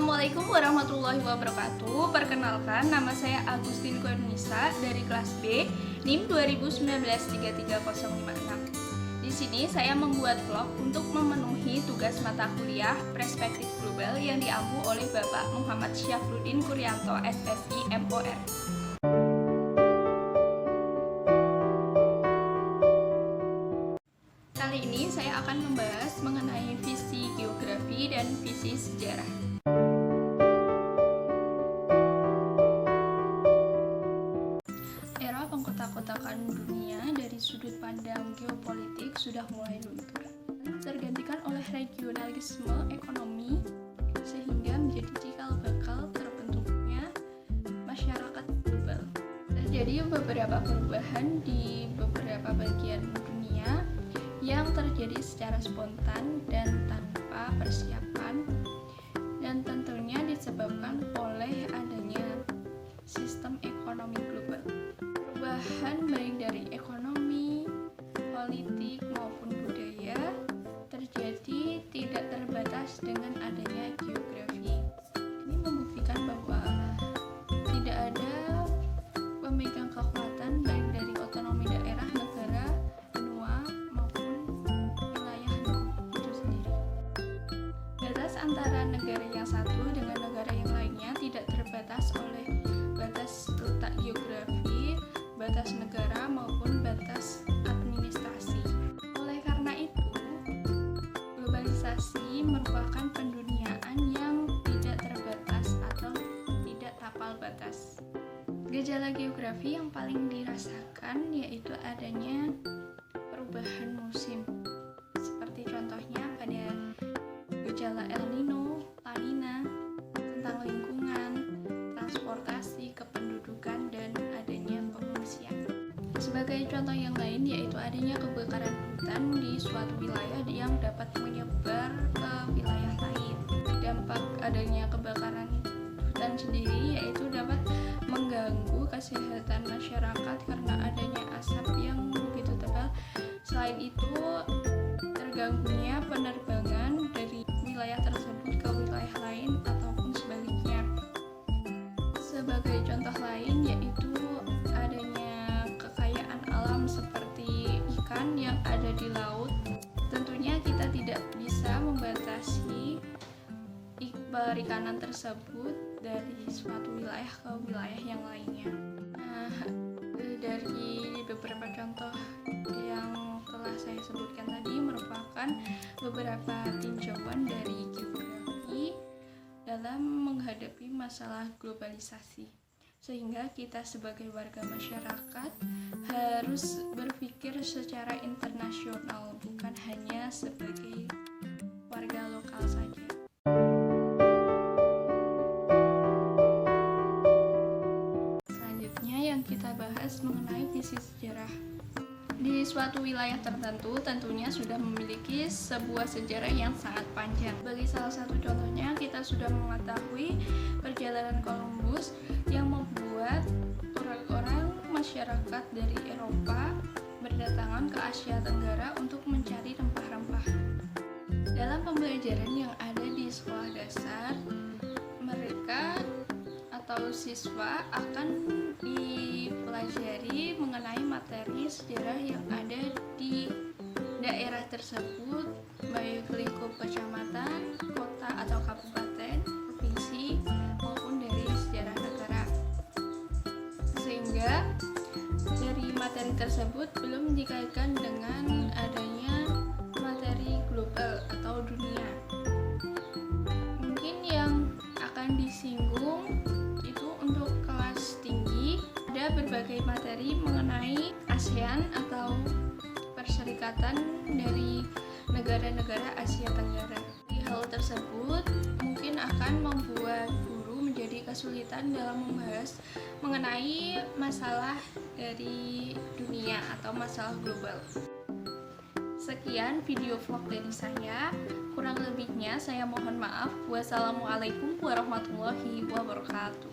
Assalamualaikum warahmatullahi wabarakatuh. Perkenalkan, nama saya Agustin Kurniasa dari kelas B, NIM 2019-33056. Di sini saya membuat vlog untuk memenuhi tugas mata kuliah Perspektif Global yang diampu oleh Bapak Muhammad Syafruddin Kuryanto, SSI MOR. Kali ini saya akan membahas mengenai visi geografi dan visi sejarah. Era pengkotak-kotakan dunia dari sudut pandang geopolitik sudah mulai luntur, tergantikan oleh regionalisme ekonomi, sehingga menjadi cikal bakal terbentuknya masyarakat global. Terjadi beberapa perubahan di beberapa bagian dunia yang terjadi secara spontan dan tanpa persiapan, dan tentunya disebabkan oleh adanya sistem ekonomi global. Perubahan baik dari ekonomi, politik maupun budaya terjadi tidak terbatas dengan adanya geografi. Ini membuktikan bahwa tidak ada pemegang kekuatan baik dari otonomi daerah, negara, benua maupun wilayah itu sendiri. Batas antara negara yang satu dengan negara yang lainnya tidak terbatas oleh batas letak geografi, batas negara maupun batas administrasi. Oleh karena itu, globalisasi merupakan penduniaan yang tidak terbatas atau tidak tapal batas. Gejala geografi yang paling dirasakan yaitu adanya perubahan musim. Seperti contohnya pada gejala El Nino, La Nina, tentang lingkungan, transportasi, kependudukan, dan adanya pengungsian. Sebagai contoh yang lain yaitu adanya kebakaran hutan di suatu wilayah yang dapat menyebar ke wilayah lain. Dampak adanya kebakaran hutan sendiri yaitu dapat mengganggu kesehatan masyarakat karena adanya asap yang begitu tebal. Selain itu, terganggunya penerbangan dari wilayah tersebut ke wilayah lain ataupun sebaliknya. Sebagai contoh lain yaitu adanya kekayaan alam seperti ikan yang ada di laut. Tentunya kita tidak bisa membatasi perikanan tersebut dari suatu wilayah ke wilayah yang lainnya. Dari beberapa contoh yang telah saya sebutkan tadi merupakan beberapa tinjauan dari geografi dalam menghadapi masalah globalisasi, sehingga kita sebagai warga masyarakat harus berpikir secara internasional, bukan hanya sebagai warga lokal saja. Selanjutnya yang kita bahas mengenai visi sejarah. Di suatu wilayah tertentu tentunya sudah memiliki sebuah sejarah yang sangat panjang. Bagi salah satu contohnya, kita sudah mengetahui perjalanan Columbus yang membuat orang-orang masyarakat dari Eropa berdatangan ke Asia Tenggara untuk mencari rempah-rempah. Dalam pembelajaran yang ada di sekolah dasar, mereka atau siswa akan dipelajari mengenai materi sejarah yang ada di daerah tersebut, baik lingkup kecamatan, kota atau kabupaten, provinsi, maupun dari sejarah negara. Sehingga dari materi tersebut belum dikaitkan dengan adanya materi global atau dunia. Mungkin yang akan disinggung itu untuk kelas tinggi, ada berbagai materi mengenai ASEAN atau perserikatan dari negara-negara Asia Tenggara. Hal tersebut mungkin akan membuat guru menjadi kesulitan dalam membahas mengenai masalah dari dunia atau masalah global. Sekian video vlog dari saya, kurang lebihnya saya mohon maaf. Wassalamualaikum warahmatullahi wabarakatuh.